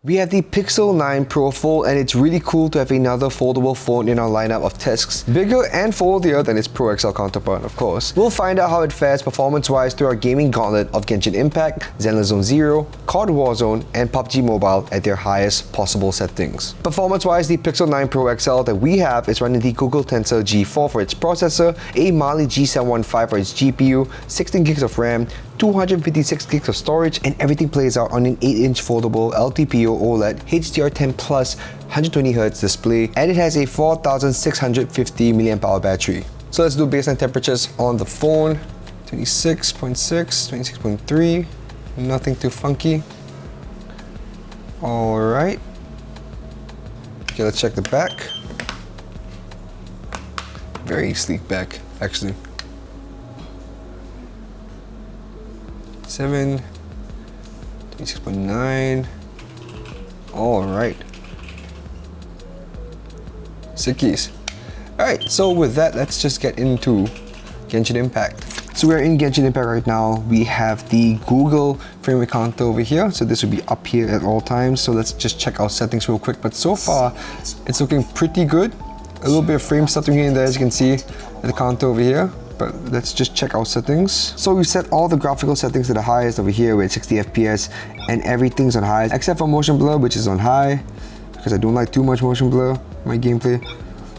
We have the Pixel 9 Pro Fold, and it's really cool to have another foldable phone in our lineup of discs. Bigger and foldier than its Pro XL counterpart, of course. We'll find out how it fares performance-wise through our gaming gauntlet of Genshin Impact, Zenless Zone Zero, COD Warzone, and PUBG Mobile at their highest possible settings. Performance-wise, the Pixel 9 Pro XL that we have is running the Google Tensor G4 for its processor, a Mali G715 for its GPU, 16 gigs of RAM, 256 gigs of storage, and everything plays out on an 8-inch foldable LTPO OLED HDR10 Plus 120Hz display, and it has a 4650 mAh battery. So let's do baseline temperatures on the phone. 26.6, 26.3, nothing too funky. Alright. Okay, let's check the back. Very sleek back, actually. 7, 26.9. Alright. Sickies. Alright, so with that, let's just get into Genshin Impact. So we're in Genshin Impact right now. We have the Google frame rate counter over here. So this will be up here at all times. So let's just check our settings real quick. But so far, it's looking pretty good. A little bit of frame stuttering here and there, as you can see at the counter over here. But let's just check our settings. So we set all the graphical settings to the highest over here with 60 FPS, and everything's on high except for motion blur, which is on high because I don't like too much motion blur in my gameplay.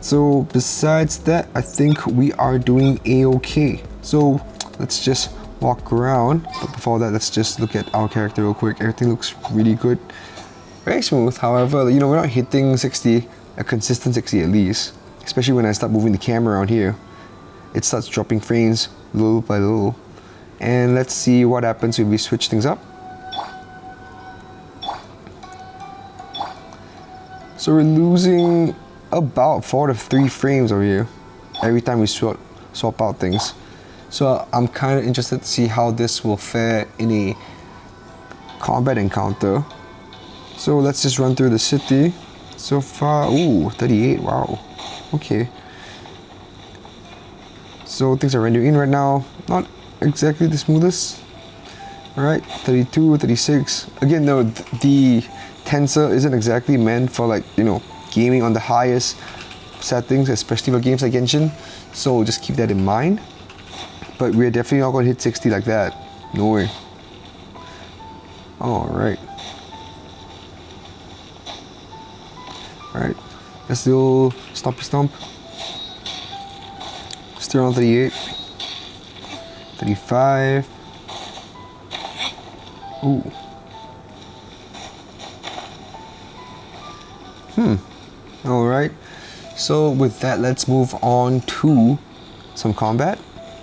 So besides that, I think we are doing a-okay. So let's just walk around, but before that, let's just look at our character real quick. Everything looks really good, very smooth. However, you know, we're not hitting 60, a consistent 60 at least, especially when I start moving the camera around here. It starts dropping frames little by little. And let's see what happens if we switch things up. So we're losing about 4 to 3 frames over here every time we swap out things. So I'm kind of interested to see how this will fare in a combat encounter. So let's just run through the city. So far, ooh, 38, wow, okay. So things are rendering in right now, not exactly the smoothest. All right, 32, 36. Again, though, the tensor isn't exactly meant for, like, you know, gaming on the highest settings, especially for games like Genshin. So just keep that in mind. But we're definitely not going to hit 60 like that. No way. All right. All right. Let's do stompy stomp. Still on 38. 35. Ooh. All right. So with that, let's move on to some combat.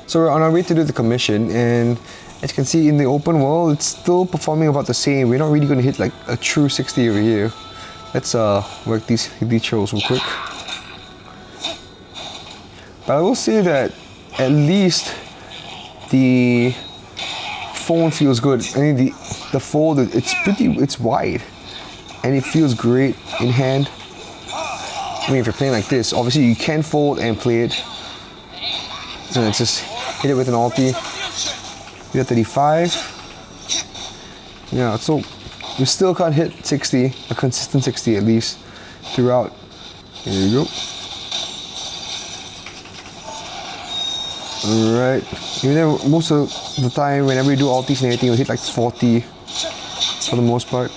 So we're on our way to do the commission, and as you can see in the open world, it's still performing about the same. We're not really going to hit like a true 60 over here. Let's work these controls real quick. But I will say that at least the phone feels good. I mean, the fold, it's wide, and it feels great in hand. I mean, if you're playing like this, obviously you can fold and play it. So let's just hit it with an ulti. We got 35. Yeah, so we still can't hit 60, a consistent 60 at least, throughout. There you go. Alright. Even though most of the time, whenever we do ultis and everything, we hit like 40 for the most part.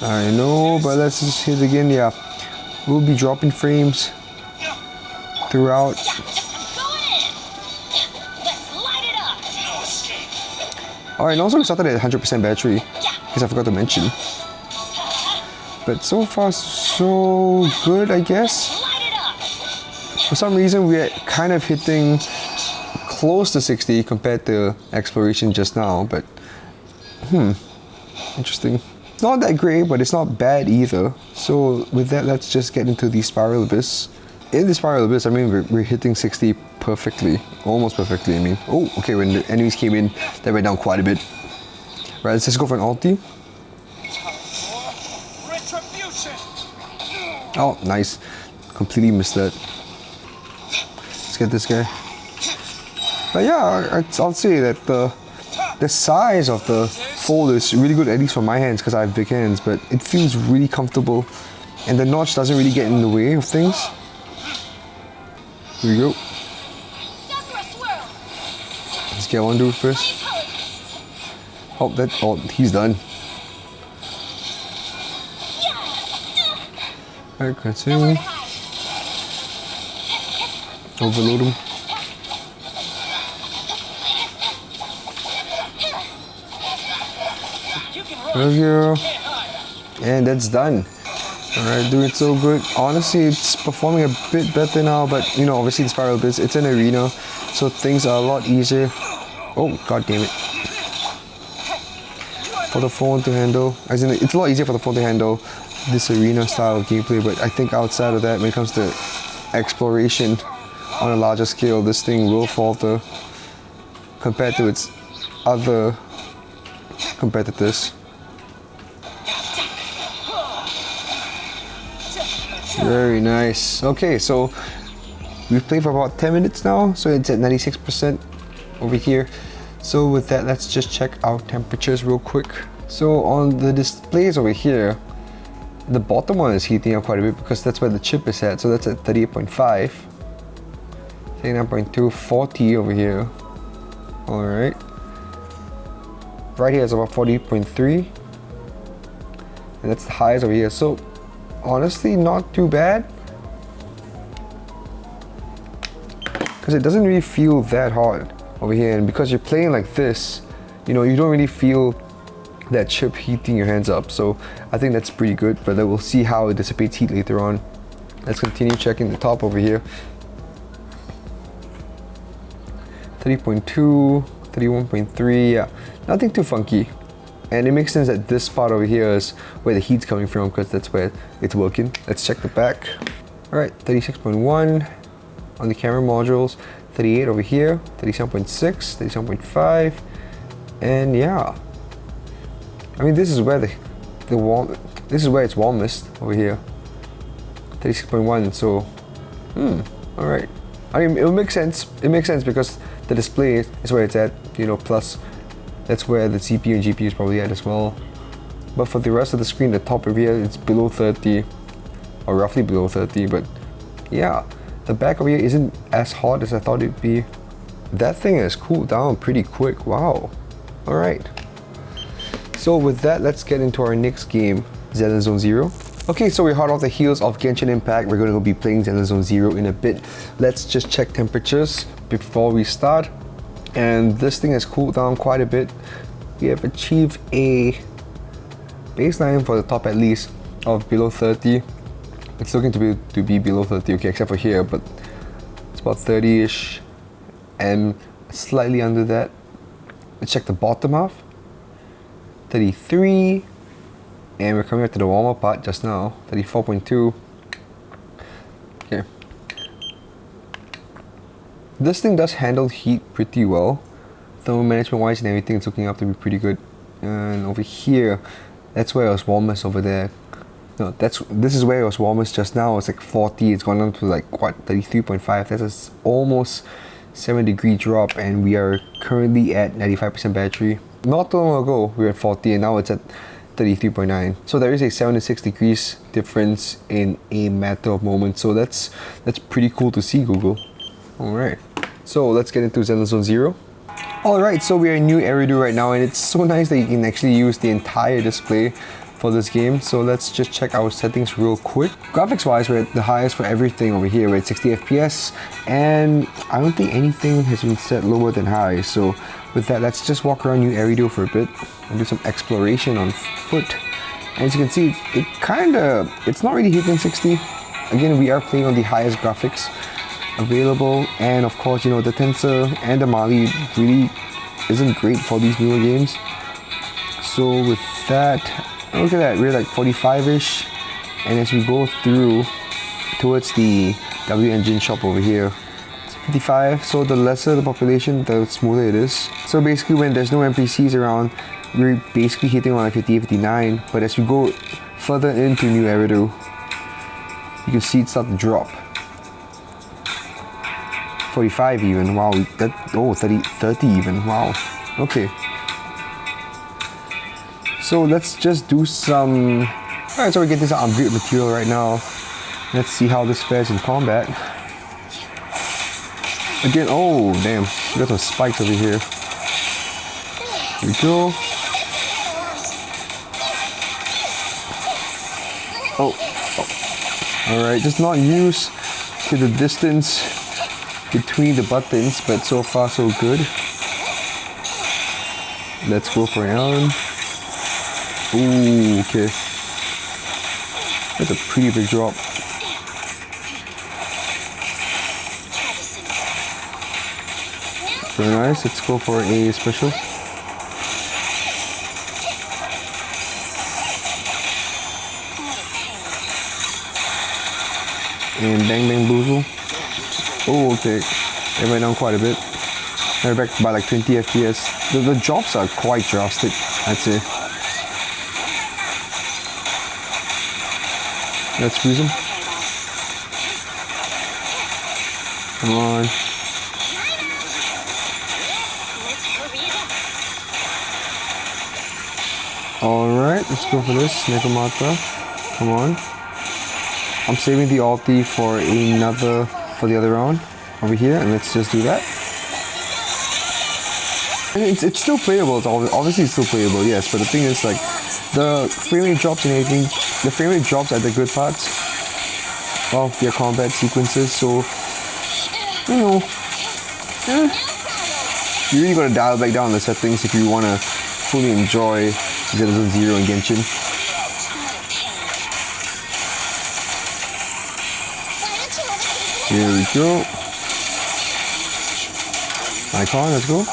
I know, but let's just hit again. Yeah, we'll be dropping frames throughout. Alright, and also we started at 100% battery, because I forgot to mention. But so far, so good, I guess. For some reason, we're kind of hitting close to 60 compared to exploration just now, but interesting. Not that great, but it's not bad either. So with that, let's just get into the Spiral Abyss. In the Spiral Abyss, I mean, we're hitting 60 perfectly. Almost perfectly, I mean. Oh, okay, when the enemies came in, they went down quite a bit. Right, let's just go for an ulti. Oh, nice. Completely missed that. get this guy. But yeah, I'll say that the size of the fold is really good, at least for my hands, because I have big hands, but it feels really comfortable, and the notch doesn't really get in the way of things. Here we go. Let's get one dude first. Oh, he's done. Alright, continue. Overload him. There we go. And that's done. Alright, doing so good. Honestly, it's performing a bit better now, but you know, obviously the spiral bits, it's an arena, so things are a lot easier. Oh, god damn it. For the phone to handle, as in, it's a lot easier for the phone to handle this arena style of gameplay, but I think outside of that, when it comes to exploration on a larger scale, this thing will falter compared to its other competitors. Very nice. Okay, so we've played for about 10 minutes now, so it's at 96% over here. So with that, let's just check our temperatures real quick. So on the displays over here, the bottom one is heating up quite a bit because that's where the chip is at. So that's at 38.5, 39.2, 40 over here. All right. Right here is about 40.3, and that's the highest over here. So honestly, not too bad, because it doesn't really feel that hot over here, and because you're playing like this, you know, you don't really feel that chip heating your hands up. So I think that's pretty good, but then we'll see how it dissipates heat later on. Let's continue checking the top over here. 30.2, 31.3, yeah, nothing too funky. And it makes sense that this part over here is where the heat's coming from, because that's where it's working. Let's check the back. All right, 36.1 on the camera modules, 38 over here, 37.6, 37.5, and yeah. I mean, this is where this is where it's warmest over here. 36.1. So, all right. I mean, it makes sense. It makes sense because the display is where it's at. You know, plus that's where the CPU and GPU is probably at as well. But for the rest of the screen, the top over here, it's below 30, or roughly below 30. But yeah, the back over here isn't as hot as I thought it'd be. That thing has cooled down pretty quick. Wow. All right. So with that, let's get into our next game, Zenless Zone Zero. Okay, so we're hot off the heels of Genshin Impact. We're going to be playing Zenless Zone Zero in a bit. Let's just check temperatures before we start. And this thing has cooled down quite a bit. We have achieved a baseline for the top at least of below 30. It's looking to be below 30, okay, except for here, but it's about 30-ish and slightly under that. Let's check the bottom half. 33, and we're coming up to the warmer part just now. 34.2. Okay. This thing does handle heat pretty well. Thermal management wise and everything, it's looking up to be pretty good. And over here, that's where it was warmest over there. No, this is where it was warmest just now. It's like 40. It's gone down to like what, 33.5. That's a almost 7-degree drop, and we are currently at 95% battery. Not too long ago, we were at 40, and now it's at 33.9. So there is a 7 to 6 degrees difference in a matter of moments. So that's pretty cool to see, Google. All right, so let's get into Zenless Zone Zero. All right, so we are in new Eridu right now, and it's so nice that you can actually use the entire display for this game. So let's just check our settings real quick. Graphics wise, we're at the highest for everything over here. We're at 60 FPS, and I don't think anything has been set lower than high. So with that, let's just walk around New Eridu for a bit and do some exploration on foot. And as you can see, it's not really hitting 60. Again, we are playing on the highest graphics available, and of course, you know, the Tensor and the Mali really isn't great for these newer games. So with that, look at that, we're like 45-ish, and as we go through towards the W engine shop over here, 55, so the lesser the population, the smoother it is. So basically, when there's no NPCs around, we're basically hitting around like 58, 59, but as we go further into New Eridu, you can see it start to drop. 45 even, wow, that, oh, 30 even, wow, okay. So let's just do some, alright, so we get this upgrade material right now. Let's see how this fares in combat. Again, oh, damn, we got some spikes over here. Here we go. Oh. Alright, just not used to the distance between the buttons, but so far so good. Let's go for an arm. Ooh, okay. That's a pretty big drop. Very nice, let's go for a special. And bang bang boozle. Oh, okay. It went down quite a bit. They're back by like 20 FPS. The drops are quite drastic, I'd say. Let's freeze them. Come on. Alright, let's go for this. Nekomata. Come on. I'm saving the ulti for the other round over here, and let's just do that. And it's still playable. Obviously it's still playable, yes, but the thing is, like, the frame rate drops and everything, the frame rate drops at the good parts of their combat sequences, so, you know, you really gotta dial back down the settings if you wanna fully enjoy Zenless Zone Zero and Genshin. Here we go. Icon, let's go.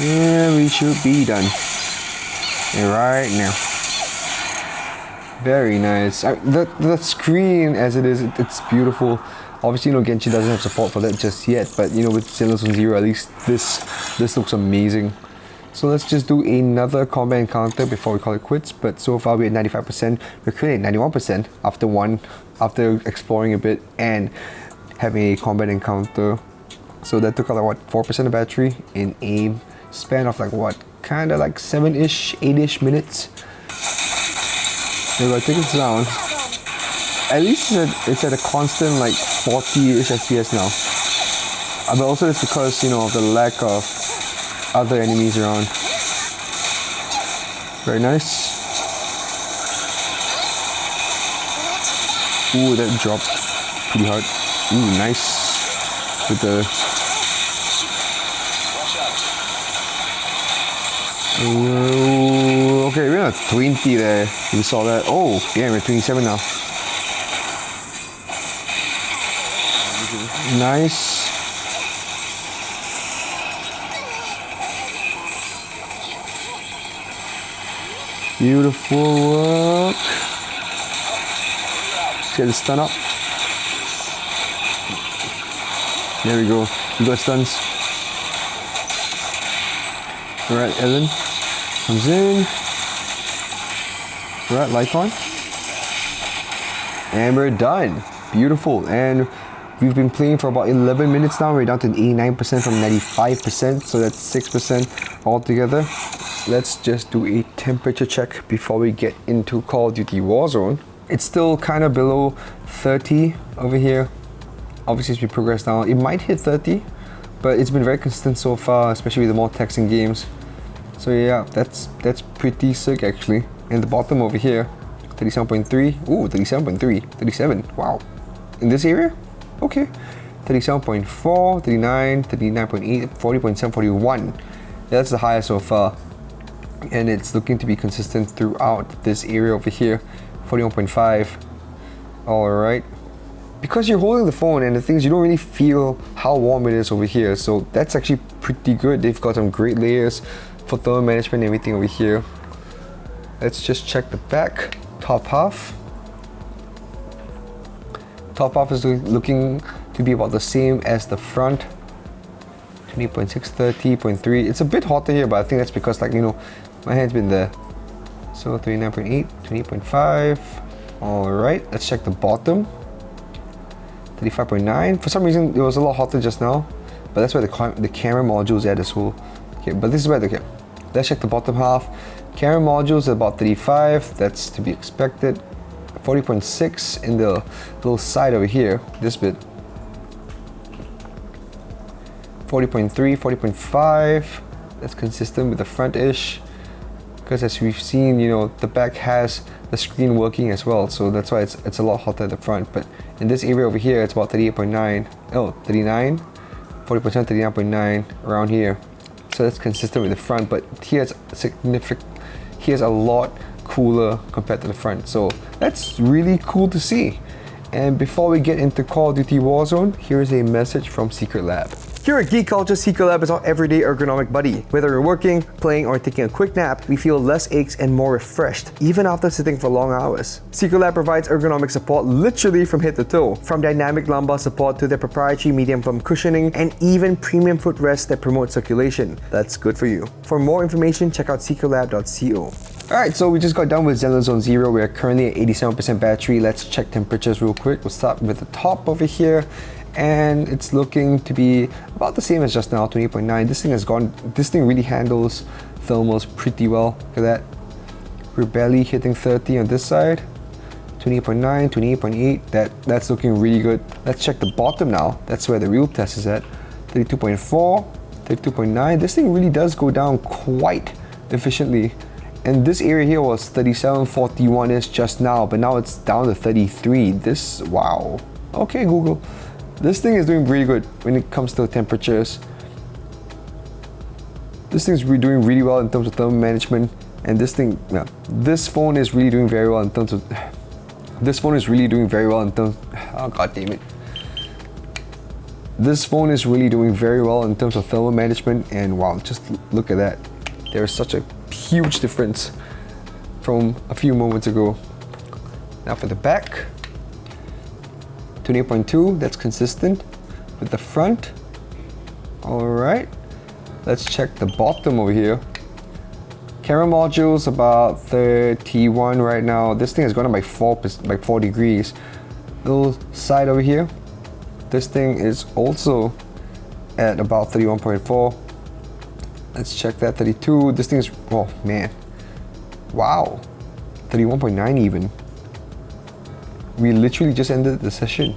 Yeah, we should be done. And right now. Very nice. The screen as it is, it's beautiful. Obviously, you know, Genshin doesn't have support for that just yet, but you know, with Zenless Zone Zero, at least this looks amazing. So let's just do another combat encounter before we call it quits. But so far we're at 95%. We're currently at 91% after exploring a bit and having a combat encounter. So that took out like what, 4% of battery in a span of like what, kind of like 7-ish, 8-ish minutes. If I take it down, at least it's at a constant like 40-ish FPS now. But also it's because, you know, of the lack of other enemies around. Very nice. Ooh, that dropped pretty hard. Ooh, nice. With the... Ooh, okay, we're at 20 there. You saw that. Oh, yeah, we're 27 now. Nice. Beautiful work. Let's get the stun up. There we go. We got stuns. Alright, Ellen comes in. Alright, Lycon. And we're done. Beautiful. And we've been playing for about 11 minutes now. We're down to 89% from 95%. So that's 6% altogether. Let's just do a temperature check before we get into Call of Duty Warzone. It's still kind of below 30 over here. Obviously as we progress down, it might hit 30, but it's been very consistent so far, especially with the more taxing games. So yeah, that's pretty sick actually. And the bottom over here, 37.3, ooh, 37.3, 37, wow. In this area? Okay. 37.4, 39, 39.8, 40.7, 41. That's the highest so far. And it's looking to be consistent throughout this area over here. 41.5. Alright. Because you're holding the phone and the things, you don't really feel how warm it is over here. So that's actually pretty good. They've got some great layers for thermal management and everything over here. Let's just check the back. Top half. Top half is looking to be about the same as the front. 20.6, 30.3. It's a bit hotter here, but I think that's because, like, you know, My hand's been there. So 39.8, 28.5. Alright, let's check the bottom. 35.9. For some reason, it was a lot hotter just now. But that's where the camera module is at as well. Okay, but this is where okay. Let's check the bottom half. Camera module is about 35. That's to be expected. 40.6 in the little side over here. This bit. 40.3, 40.5. That's consistent with the front-ish. Because as we've seen, you know, the back has the screen working as well, so that's why it's a lot hotter at the front. But in this area over here, it's about 38.9. Oh, 39, 40%, 39.9 around here. So that's consistent with the front, but here's a lot cooler compared to the front. So that's really cool to see. And before we get into Call of Duty Warzone, here's a message from Secretlab. Here at Geek Culture, Secretlab is our everyday ergonomic buddy. Whether you're working, playing, or taking a quick nap, we feel less aches and more refreshed, even after sitting for long hours. Secretlab provides ergonomic support literally from head to toe, from dynamic lumbar support to their proprietary medium foam cushioning, and even premium footrests that promote circulation. That's good for you. For more information, check out secretlab.co. Alright, so we just got done with Zenless Zone Zero. We're currently at 87% battery. Let's check temperatures real quick. We'll start with the top over here. And it's looking to be about the same as just now, 28.9. This thing really handles thermals pretty well. Look at that. We're barely hitting 30 on this side. 28.9, 28.8. That's looking really good. Let's check the bottom now. That's where the real test is at. 32.4, 32.9. This thing really does go down quite efficiently. And this area here was 37.41-ish just now, but now it's down to 33. Wow. Okay, Google. This thing is doing really good when it comes to temperatures. This thing's doing really well in terms of thermal management, and this phone is really doing very well in terms of. Oh god damn it! This phone is really doing very well in terms of thermal management, and wow, just look at that. There is such a huge difference from a few moments ago. Now for the back. 28.2, that's consistent with the front. Alright, let's check the bottom over here. Camera module's about 31 right now. This thing has gone up by 4 degrees. Little side over here. This thing is also at about 31.4. Let's check that, 32. This thing is, oh man. Wow, 31.9 even. We literally just ended the session.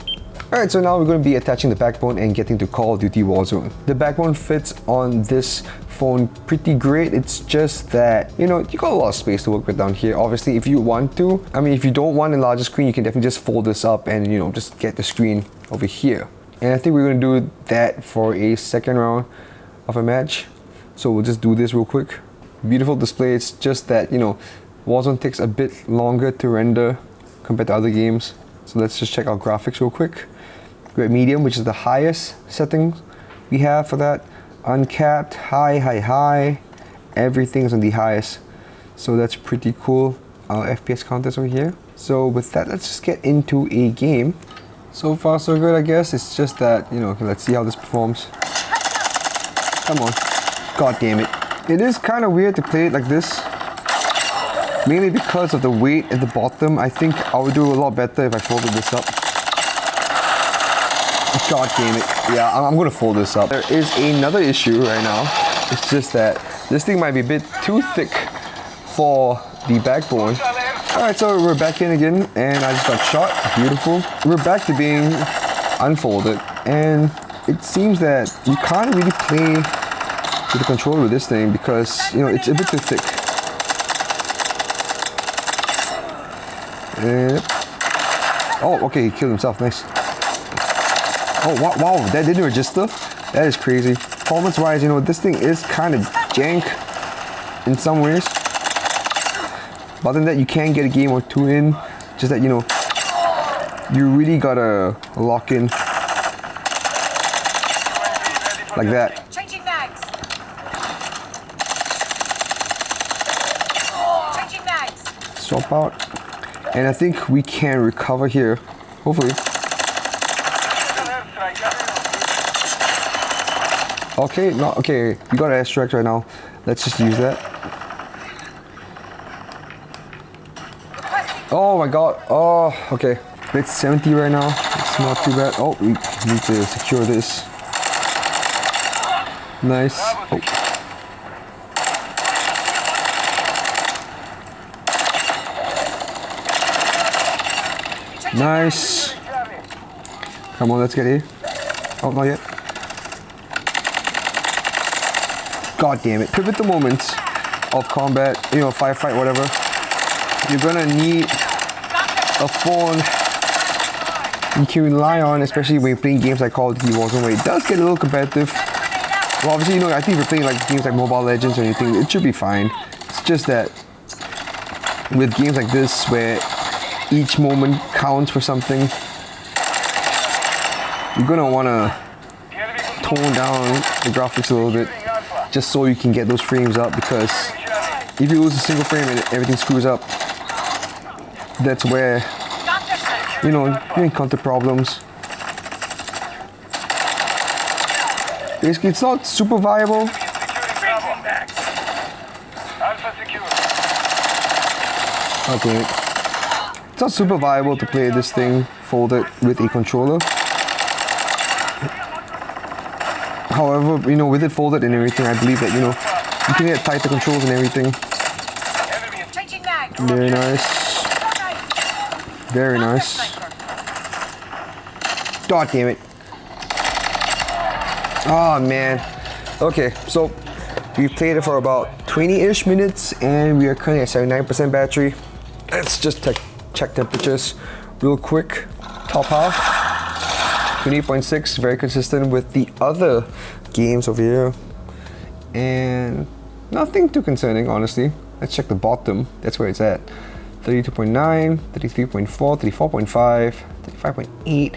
Alright, so now we're going to be attaching the backbone and getting to Call of Duty Warzone. The backbone fits on this phone pretty great. It's just that, you know, you got a lot of space to work with down here. Obviously, if you want to, I mean, if you don't want a larger screen, you can definitely just fold this up and, you know, just get the screen over here. And I think we're going to do that for a second round of a match. So we'll just do this real quick. Beautiful display. It's just that, you know, Warzone takes a bit longer to render compared to other games. So let's just check our graphics real quick. We're at medium, which is the highest setting we have for that. Uncapped, high. Everything's on the highest. So that's pretty cool. Our FPS counters over here. So with that, let's just get into a game. So far so good, I guess. It's just that, you know, okay, let's see how this performs. Come on. God damn it. It is kind of weird to play it like this. Mainly because of the weight at the bottom. I think I would do a lot better if I folded this up. God damn it. Yeah, I'm gonna fold this up. There is another issue right now. It's just that this thing might be a bit too thick for the backbone. Alright, so we're back in again and I just got shot. Beautiful. We're back to being unfolded. And it seems that you can't really play with the controller with this thing because, you know, it's a bit too thick. And, oh, okay, he killed himself. Nice. Oh, wow, that didn't register. That is crazy. Performance-wise, you know, this thing is kind of jank in some ways. But other than that, you can get a game or two in. Just that, you know, you really gotta lock in like that. Changing mags. Changing mags. Swap out. And I think we can recover here, hopefully. Okay, no, okay, we got an extract right now. Let's just use that. Oh my god. Oh, okay. It's 70 right now. It's not too bad. Oh, we need to secure this. Nice. Oh. Nice. Come on, let's get A. Oh, not yet. God damn it. Pivotal moments of combat, you know, firefight, whatever. You're gonna need a phone you can rely on, especially when you're playing games like COD, Warzone, where it does get a little competitive. Well, obviously, you know, I think if you're playing like games like Mobile Legends or anything, it should be fine. It's just that with games like this, where each moment counts for something, you're gonna wanna tone down the graphics a little bit, just so you can get those frames up, because if you lose a single frame and everything screws up, that's where, you know, you encounter problems. Basically, it's not super viable. Okay. It's not super viable to play this thing folded with a controller. However, you know, with it folded and everything, I believe that, you know, you can get tighter controls and everything. Very nice. Very nice. God damn it. Oh man. Okay, so we've played it for about 20-ish minutes and we are currently at 79% battery. Let's just check temperatures real quick. Top half, 28.6, very consistent with the other games over here. And nothing too concerning, honestly. Let's check the bottom, that's where it's at. 32.9, 33.4, 34.5, 35.8,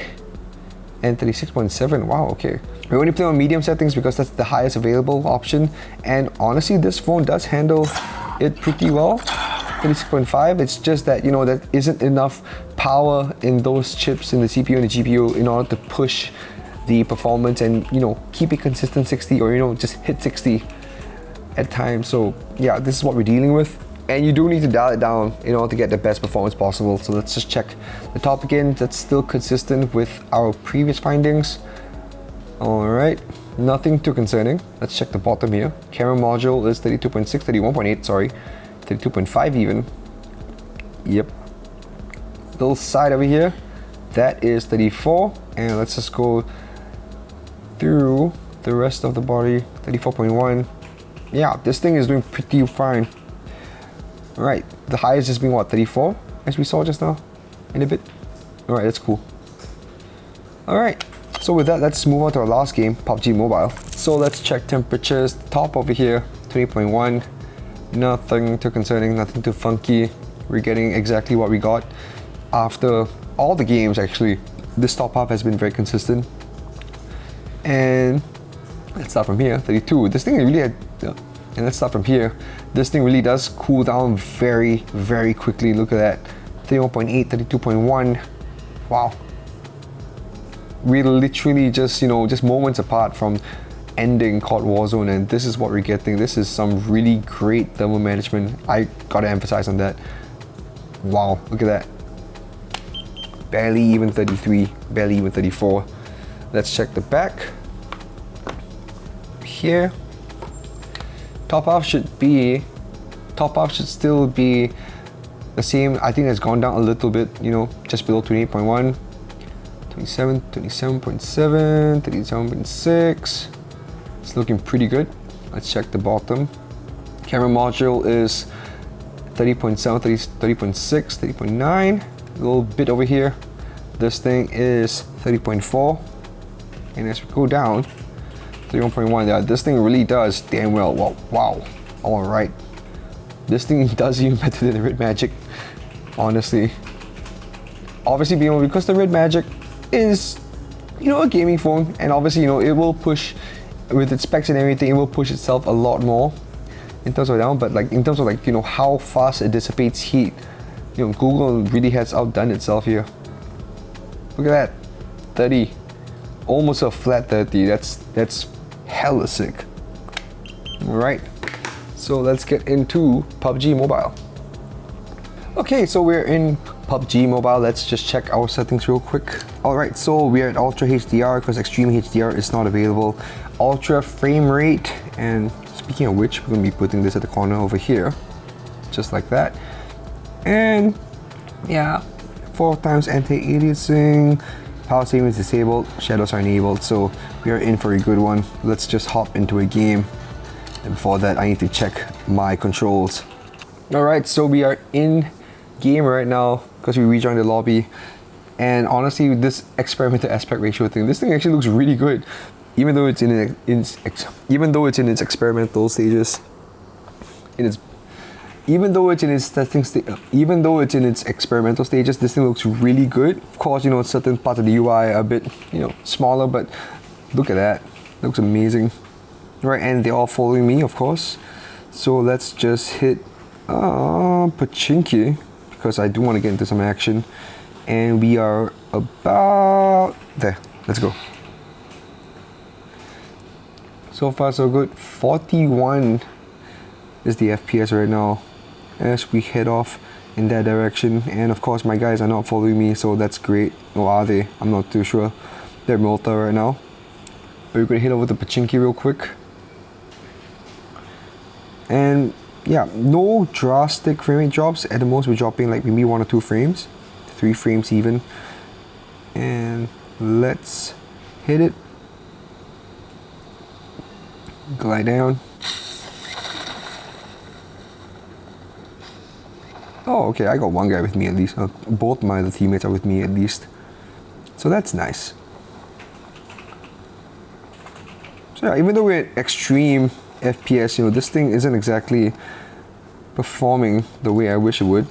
and 36.7. Wow, okay. We only play on medium settings because that's the highest available option. And honestly, this phone does handle it pretty well. 36.5, it's just that, you know, that isn't enough power in those chips in the CPU and the GPU in order to push the performance and, you know, keep it consistent 60, or, you know, just hit 60 at times. So yeah, this is what we're dealing with. And you do need to dial it down in order to get the best performance possible. So let's just check the top again. That's still consistent with our previous findings. All right, nothing too concerning. Let's check the bottom here. Camera module is 32.6, 31.8, sorry, 32.5 even. Yep. Little side over here, that is 34. And let's just go through the rest of the body. 34.1. Yeah, this thing is doing pretty fine. All right, the highest has been what, 34, as we saw just now, in a bit. All right, that's cool. All right, so with that, let's move on to our last game, PUBG Mobile. So let's check temperatures. Top over here, 20.1. Nothing too concerning, nothing too funky. We're getting exactly what we got after all the games. Actually, this top half has been very consistent. And let's start from here, 32. This thing really had, and let's start from here. This thing really does cool down very, very quickly. Look at that, 31.8, 32.1. Wow. We're literally just, you know, just moments apart from ending COD Warzone, and this is what we're getting. This is some really great thermal management. I gotta emphasize on that. Wow, look at that. Barely even 33, barely even 34. Let's check the back. Here. Top half should still be the same. I think it's gone down a little bit, you know, just below 28.1. 27, 27.7, 37.6. It's looking pretty good. Let's check the bottom. Camera module is 30.7, 30.6, 30.9. A little bit over here. This thing is 30.4. And as we go down, 31.1. Yeah, this thing really does damn well. Wow. All right. This thing does even better than the Red Magic, honestly. Obviously, you know, because the Red Magic is, you know, a gaming phone, and obviously, you know, it will push with its specs and everything. It will push itself a lot more in terms of down, but like in terms of like, you know, how fast it dissipates heat, you know, Google really has outdone itself here. Look at that, 30, almost a flat 30. That's hella sick. All right, so let's get into PUBG Mobile. Okay, so we're in PUBG Mobile. Let's just check our settings real quick. Alright, so we're at Ultra HDR because Extreme HDR is not available. Ultra frame rate, and speaking of which, we're going to be putting this at the corner over here. Just like that. And yeah, 4 times anti-aliasing. Power saving is disabled, shadows are enabled, so we are in for a good one. Let's just hop into a game. And before that, I need to check my controls. Alright, so we are in game right now because we rejoined the lobby, and honestly with this experimental aspect ratio thing, this thing actually looks really good, even though it's in its experimental stages. Even though it's in its experimental stages, this thing looks really good. Of course, you know, certain parts of the UI are a bit, you know, smaller, but look at that, it looks amazing. Right, and they're all following me, of course. So let's just hit Pachinki, because I do want to get into some action, and we are about there. Let's go. So far so good. 41 is the FPS right now as we head off in that direction, and of course my guys are not following me, so that's great. Or are they? I'm not too sure. They're Malta right now, but we're gonna head over to Pachinki real quick. And yeah, no drastic frame rate drops. At the most, we're dropping like maybe 1 or 2 frames, 3 frames even. And let's hit it. Glide down. Oh, okay, I got one guy with me at least. Both my other teammates are with me at least. So that's nice. So yeah, even though we're at extreme FPS, you know, this thing isn't exactly performing the way I wish it would.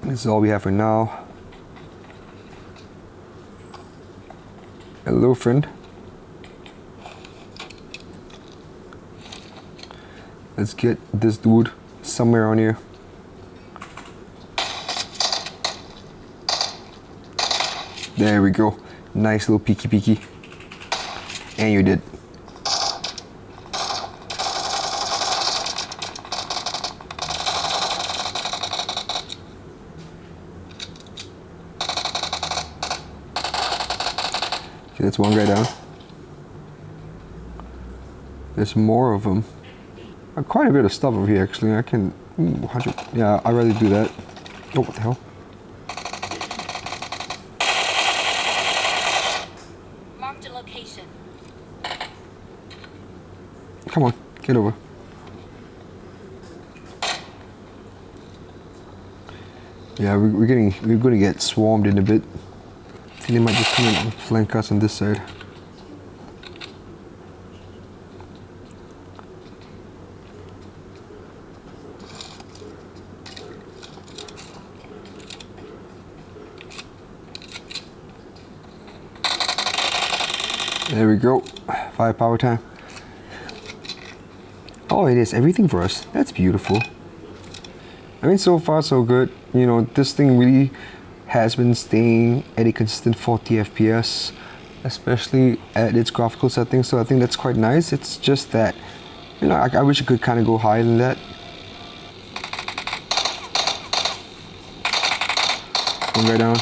This is all we have for now. Hello, friend. Let's get this dude somewhere on here. There we go. Nice little peeky peeky. And you did. Okay, that's one guy down. There's more of them. Quite a bit of stuff over here actually. I can... 100. Yeah, I'd rather do that. Oh, what the hell? Marked a location. Come on, get over. Yeah, we're gonna get swarmed in a bit. I think they might just come in and flank us on this side. There we go. Firepower time. Oh, it is everything for us. That's beautiful. I mean, so far so good. You know, this thing really has been staying at a consistent 40 FPS, especially at its graphical settings. So I think that's quite nice. It's just that, you know, I wish it could kind of go higher than that. One guy down.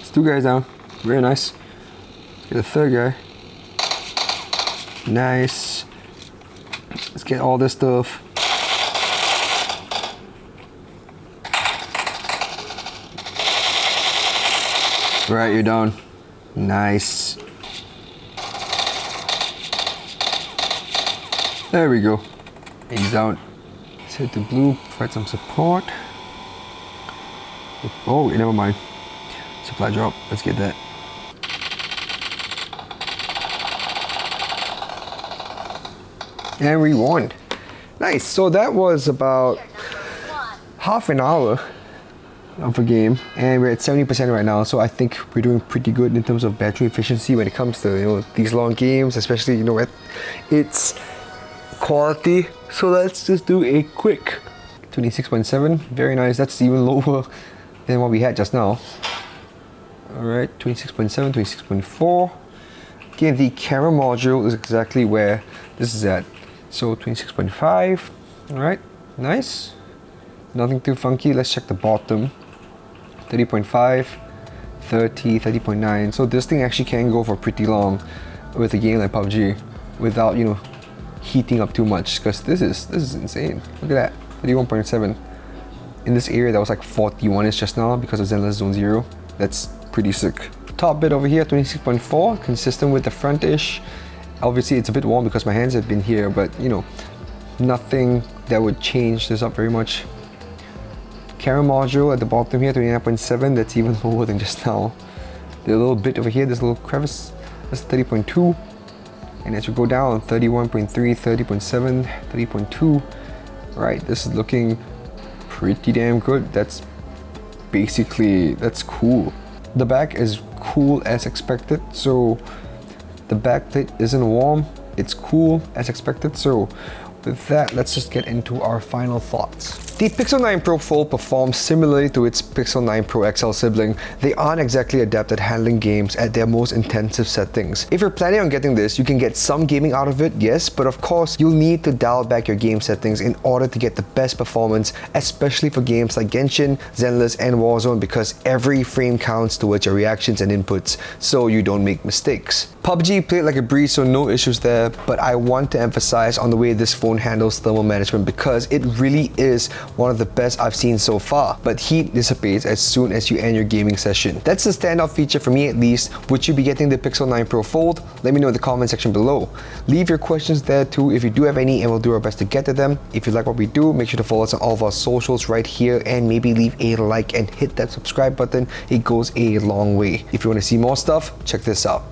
It's 2 guys down. Very nice. Get a 3rd guy. Nice. Let's get all this stuff. Right, you're down. Nice. There we go. He's down. Let's hit the blue, provide some support. Oh, never mind. Supply drop. Let's get that. And we won. Nice. So that was about half an hour of a game, and we're at 70% right now. So I think we're doing pretty good in terms of battery efficiency when it comes to, you know, these long games, especially, you know, at its quality. So let's just do a quick 26.7. Very nice. That's even lower than what we had just now. All right, 26.7, 26.4. Okay, the camera module is exactly where this is at. So 26.5, all right, nice. Nothing too funky. Let's check the bottom. 30.5, 30, 30.9. So this thing actually can go for pretty long with a game like PUBG without, you know, heating up too much, because this is insane. Look at that, 31.7. In this area that was like 41ish just now because of Zenless Zone Zero. That's pretty sick. Top bit over here, 26.4, consistent with the front-ish. Obviously it's a bit warm because my hands have been here, but you know, nothing that would change this up very much. Camera module at the bottom here, 29.7, that's even lower than just now. The little bit over here, this little crevice, that's 30.2. And as we go down, 31.3, 30.7, 30.2. Right, this is looking pretty damn good. That's cool. The back is cool as expected, so the backplate isn't warm, it's cool as expected. So with that, let's just get into our final thoughts. The Pixel 9 Pro Fold performs similarly to its Pixel 9 Pro XL sibling. They aren't exactly adept at handling games at their most intensive settings. If you're planning on getting this, you can get some gaming out of it, yes, but of course, you'll need to dial back your game settings in order to get the best performance, especially for games like Genshin, Zenless, and Warzone, because every frame counts towards your reactions and inputs, so you don't make mistakes. PUBG played like a breeze, so no issues there, but I want to emphasize on the way this phone handles thermal management, because it really is one of the best I've seen so far. But heat dissipates as soon as you end your gaming session. That's the standout feature for me, at least. Would you be getting the Pixel 9 Pro Fold? Let me know in the comment section below. Leave your questions there too if you do have any, and we'll do our best to get to them. If you like what we do, make sure to follow us on all of our socials right here, and maybe leave a like and hit that subscribe button. It goes a long way. If you want to see more stuff, check this out.